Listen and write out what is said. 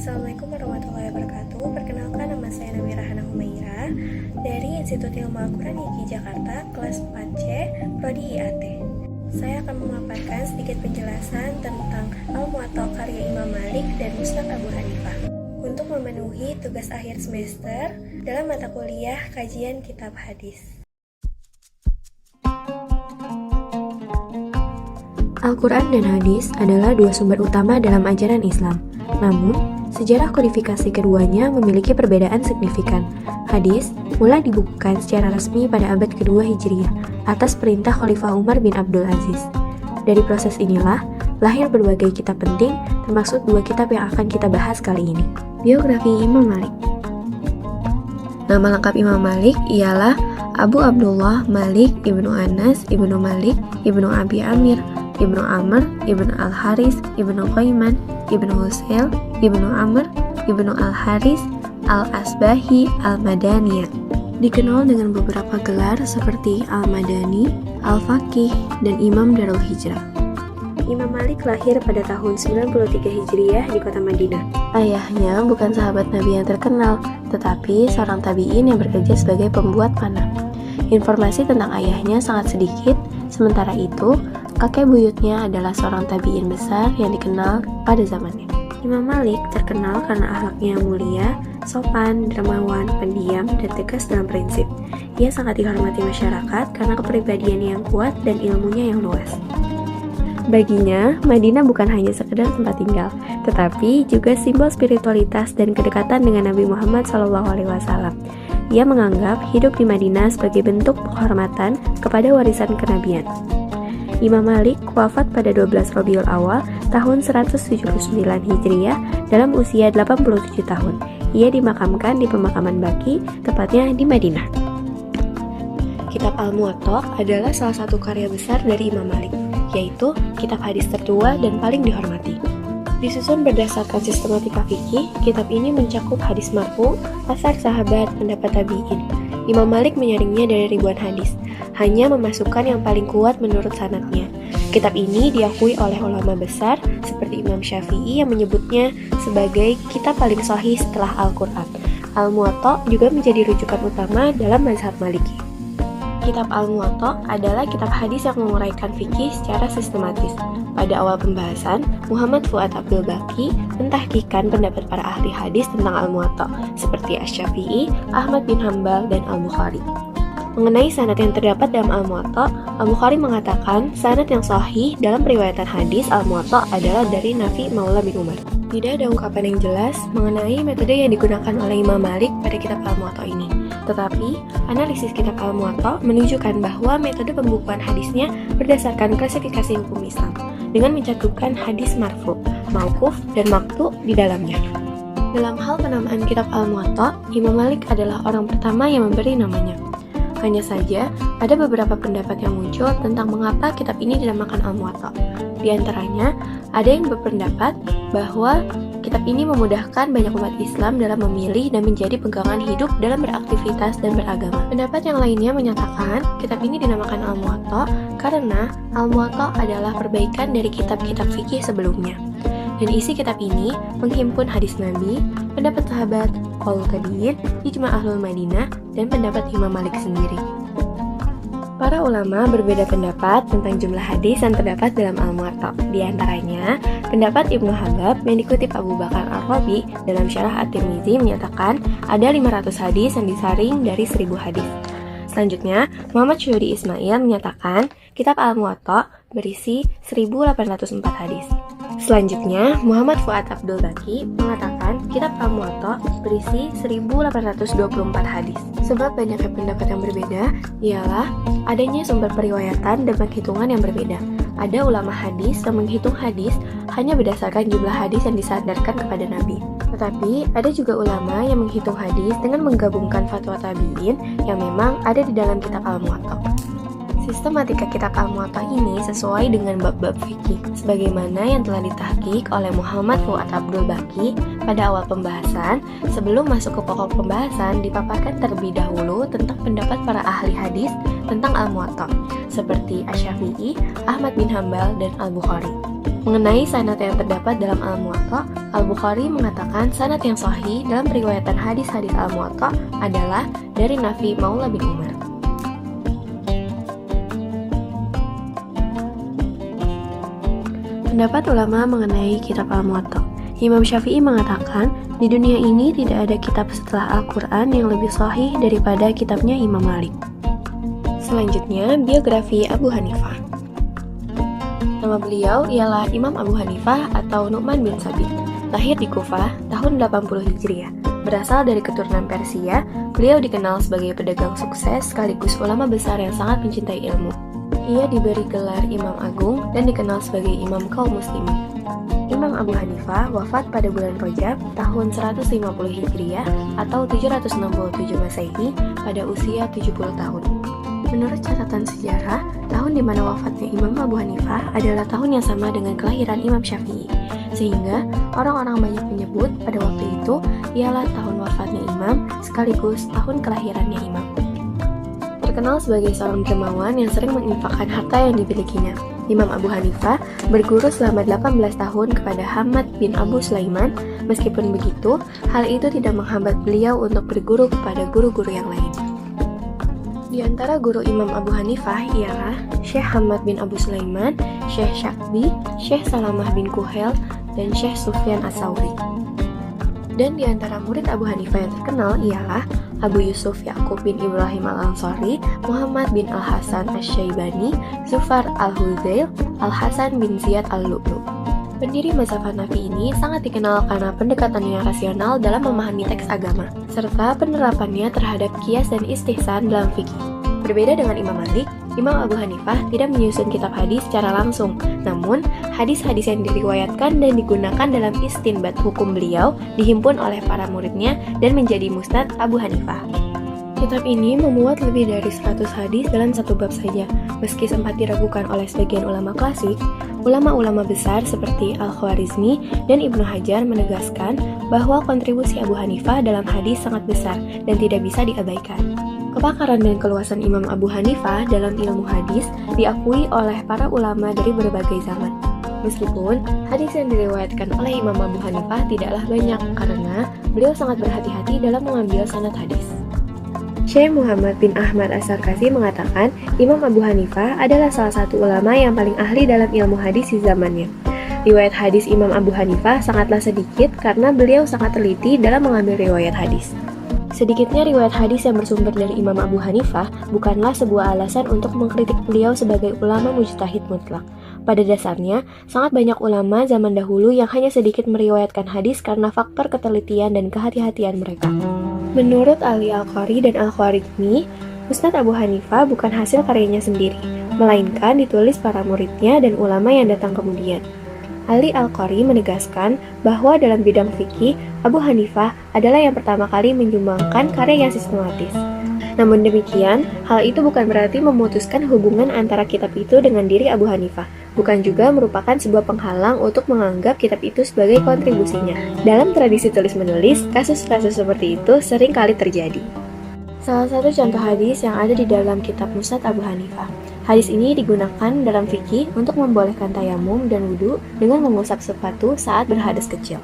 Assalamualaikum warahmatullahi wabarakatuh. Perkenalkan, nama saya Nabi Rahana Humaira dari Institut Ilmu Al-Quran IGI Jakarta, kelas 4C, Prodi IAT. Saya akan memaparkan sedikit penjelasan tentang Al-Muwatta karya Imam Malik dan Musnad Abu Hanifah untuk memenuhi tugas akhir semester dalam mata kuliah kajian kitab hadis. Al-Quran dan hadis adalah dua sumber utama dalam ajaran Islam. Namun, sejarah kodifikasi keduanya memiliki perbedaan signifikan. Hadis mulai dibukukan secara resmi pada abad kedua Hijriah atas perintah Khalifah Umar bin Abdul Aziz. Dari proses inilah lahir berbagai kitab penting, termasuk dua kitab yang akan kita bahas kali ini. Biografi Imam Malik. Nama lengkap Imam Malik ialah Abu Abdullah Malik ibnu Anas ibnu Malik ibnu Abi Amir ibnu Amr ibnu Al-Haris ibnu Qaiman ibnu Husail ibnu Amr ibnu Al-Haris Al-Asbahi Al-Madaniyah. Dikenal dengan beberapa gelar seperti Al-Madani, Al-Faqih, dan Imam Darul Hijrah. Imam Malik lahir pada tahun 93 Hijriah di kota Madinah. Ayahnya bukan sahabat Nabi yang terkenal, tetapi seorang tabi'in yang bekerja sebagai pembuat panah. Informasi tentang ayahnya sangat sedikit, sementara itu, kakek buyutnya adalah seorang tabi'in besar yang dikenal pada zamannya. Imam Malik terkenal karena akhlaknya yang mulia, sopan, dermawan, pendiam, dan tegas dalam prinsip. Ia sangat dihormati masyarakat karena kepribadiannya yang kuat dan ilmunya yang luas. Baginya, Madinah bukan hanya sekedar tempat tinggal, tetapi juga simbol spiritualitas dan kedekatan dengan Nabi Muhammad SAW. Ia menganggap hidup di Madinah sebagai bentuk penghormatan kepada warisan kenabian. Imam Malik wafat pada 12 Rabiul Awal tahun 179 Hijriah dalam usia 87 tahun. Ia dimakamkan di pemakaman Baqi, tepatnya di Madinah. Kitab Al-Muwatta adalah salah satu karya besar dari Imam Malik, yaitu kitab hadis tertua dan paling dihormati. Disusun berdasarkan sistematika fikih, kitab ini mencakup hadis marfu, asar sahabat, pendapat tabi'in. Imam Malik menyaringnya dari ribuan hadis, hanya memasukkan yang paling kuat menurut sanadnya. Kitab ini diakui oleh ulama besar seperti Imam Syafi'i yang menyebutnya sebagai kitab paling sahih setelah Al-Quran. Al-Muwatta juga menjadi rujukan utama dalam mazhab Maliki. Kitab Al-Muwatta adalah kitab hadis yang menguraikan fikih secara sistematis. Pada awal pembahasan, Muhammad Fuad Abdul Baqi mentahqiqkan pendapat para ahli hadis tentang Al-Muwatta, seperti Asy-Syafi'i, Ahmad bin Hambal, dan Al-Bukhari. Mengenai sanad yang terdapat dalam Al-Muwatta, Al-Bukhari mengatakan sanad yang sahih dalam periwayatan hadis Al-Muwatta adalah dari Nafi Maula bin Umar. Tidak ada ungkapan yang jelas mengenai metode yang digunakan oleh Imam Malik pada kitab Al-Muwatta ini. Tetapi, analisis kitab Al-Muwatta menunjukkan bahwa metode pembukuan hadisnya berdasarkan klasifikasi hukum Islam, dengan mencantumkan hadis marfu, mauquf, dan maqtu di dalamnya. Dalam hal penamaan kitab Al-Muwatta, Imam Malik adalah orang pertama yang memberi namanya. Hanya saja, ada beberapa pendapat yang muncul tentang mengapa kitab ini dinamakan Al-Muwatta. Di antaranya, ada yang berpendapat bahwa kitab ini memudahkan banyak umat Islam dalam memilih dan menjadi pegangan hidup dalam beraktivitas dan beragama. Pendapat yang lainnya menyatakan kitab ini dinamakan Al-Muwatta karena Al-Muwatta adalah perbaikan dari kitab-kitab fikih sebelumnya. Dan isi kitab ini menghimpun hadis Nabi, pendapat sahabat, qaul tabi'in, ijma' ahlul Madinah, dan pendapat Imam Malik sendiri. Para ulama berbeda pendapat tentang jumlah hadis yang terdapat dalam Al-Muwatta. Di antaranya, pendapat Ibnu Habab yang dikutip Abu Bakar Ar-Rabi dalam Syarah At-Tirmizi menyatakan ada 500 hadis yang disaring dari 1000 hadis. Selanjutnya, Muhammad Syuhri Ismail menyatakan kitab Al-Muwatta berisi 1804 hadis. Selanjutnya, Muhammad Fuad Abdul Baqi mengatakan kitab Al-Muwatta berisi 1824 hadis. Sebab banyaknya pendapat yang berbeda ialah adanya sumber periwayatan dan penghitungan yang berbeda. Ada ulama hadis yang menghitung hadis hanya berdasarkan jumlah hadis yang disandarkan kepada Nabi. Tetapi ada juga ulama yang menghitung hadis dengan menggabungkan fatwa tabi'in yang memang ada di dalam kitab Al-Muwatta. Sistematika kitab Al-Muwatta ini sesuai dengan bab-bab fikih, sebagaimana yang telah ditahqiq oleh Muhammad Fuad Abdul Baqi pada awal pembahasan. Sebelum masuk ke pokok pembahasan, dipaparkan terlebih dahulu tentang pendapat para ahli hadis tentang Al-Muwatta, seperti Asy-Syafi'i, Ahmad bin Hambal, dan Al-Bukhari. Mengenai sanad yang terdapat dalam Al-Muwatta, Al-Bukhari mengatakan sanad yang sahih dalam periwayatan hadis-hadis Al-Muwatta adalah dari Nafi Maula bin Umar. Pendapat ulama mengenai kitab Al-Muwatta. Imam Syafi'i mengatakan, di dunia ini tidak ada kitab setelah Al-Quran yang lebih sahih daripada kitabnya Imam Malik. Selanjutnya, biografi Abu Hanifah. Nama beliau ialah Imam Abu Hanifah atau Nu'man bin Sabit. Lahir di Kufah tahun 80 Hijriah. Berasal dari keturunan Persia, beliau dikenal sebagai pedagang sukses sekaligus ulama besar yang sangat mencintai ilmu. Ia diberi gelar Imam Agung dan dikenal sebagai Imam kaum muslimin. Imam Abu Hanifah wafat pada bulan Rajab tahun 150 Hijriah atau 767 Masehi pada usia 70 tahun. Menurut catatan sejarah, tahun di mana wafatnya Imam Abu Hanifah adalah tahun yang sama dengan kelahiran Imam Syafi'i, sehingga orang-orang banyak menyebut pada waktu itu ialah tahun wafatnya Imam sekaligus tahun kelahirannya Imam. Terkenal sebagai seorang dermawan yang sering menginfakkan harta yang dimilikinya, Imam Abu Hanifah berguru selama 18 tahun kepada Hamad bin Abu Sulaiman. Meskipun begitu, hal itu tidak menghambat beliau untuk berguru kepada guru-guru yang lain. Di antara guru Imam Abu Hanifah ialah Syekh Hamad bin Abu Sulaiman, Syekh Syakbi, Syekh Salamah bin Kuhel, dan Syekh Sufyan As-Sauri. Dan di antara murid Abu Hanifah yang terkenal ialah Abu Yusuf Ya'qub bin Ibrahim Al-Ansari, Muhammad bin Al-Hasan Asy-Syaibani, Zufar Al-Hudzail, Al-Hasan bin Ziyad Al-Lu'lu'. Pendiri mazhab Hanafi ini sangat dikenal karena pendekatannya rasional dalam memahami teks agama, serta penerapannya terhadap qiyas dan istihsan dalam fikih. Berbeda dengan Imam Malik, Imam Abu Hanifah tidak menyusun kitab hadis secara langsung, namun hadis-hadis yang diriwayatkan dan digunakan dalam istinbat hukum beliau dihimpun oleh para muridnya dan menjadi Musnad Abu Hanifah. Kitab ini memuat lebih dari 100 hadis dalam satu bab saja. Meski sempat diragukan oleh sebagian ulama klasik, ulama-ulama besar seperti Al-Khwarizmi dan Ibnu Hajar menegaskan bahwa kontribusi Abu Hanifah dalam hadis sangat besar dan tidak bisa diabaikan. Kepakaran dan keluasan Imam Abu Hanifah dalam ilmu hadis diakui oleh para ulama dari berbagai zaman. Meskipun hadis yang diriwayatkan oleh Imam Abu Hanifah tidaklah banyak karena beliau sangat berhati-hati dalam mengambil sanad hadis. Syekh Muhammad bin Ahmad As-Sarkashi mengatakan Imam Abu Hanifah adalah salah satu ulama yang paling ahli dalam ilmu hadis di zamannya. Riwayat hadis Imam Abu Hanifah sangatlah sedikit karena beliau sangat teliti dalam mengambil riwayat hadis. Sedikitnya riwayat hadis yang bersumber dari Imam Abu Hanifah bukanlah sebuah alasan untuk mengkritik beliau sebagai ulama mujtahid mutlak. Pada dasarnya, sangat banyak ulama zaman dahulu yang hanya sedikit meriwayatkan hadis karena faktor ketelitian dan kehati-hatian mereka. Menurut Ali Al-Qari dan Al-Khwarizmi, Musnad Abu Hanifah bukan hasil karyanya sendiri, melainkan ditulis para muridnya dan ulama yang datang kemudian. Ali Al-Qari menegaskan bahwa dalam bidang fikih, Abu Hanifah adalah yang pertama kali menyumbangkan karya yang sistematis. Namun demikian, hal itu bukan berarti memutuskan hubungan antara kitab itu dengan diri Abu Hanifah, bukan juga merupakan sebuah penghalang untuk menganggap kitab itu sebagai kontribusinya. Dalam tradisi tulis-menulis, kasus-kasus seperti itu sering kali terjadi. Salah satu contoh hadis yang ada di dalam kitab Musnad Abu Hanifah. Hadis ini digunakan dalam fikih untuk membolehkan tayamum dan wudu dengan mengusap sepatu saat berhadas kecil.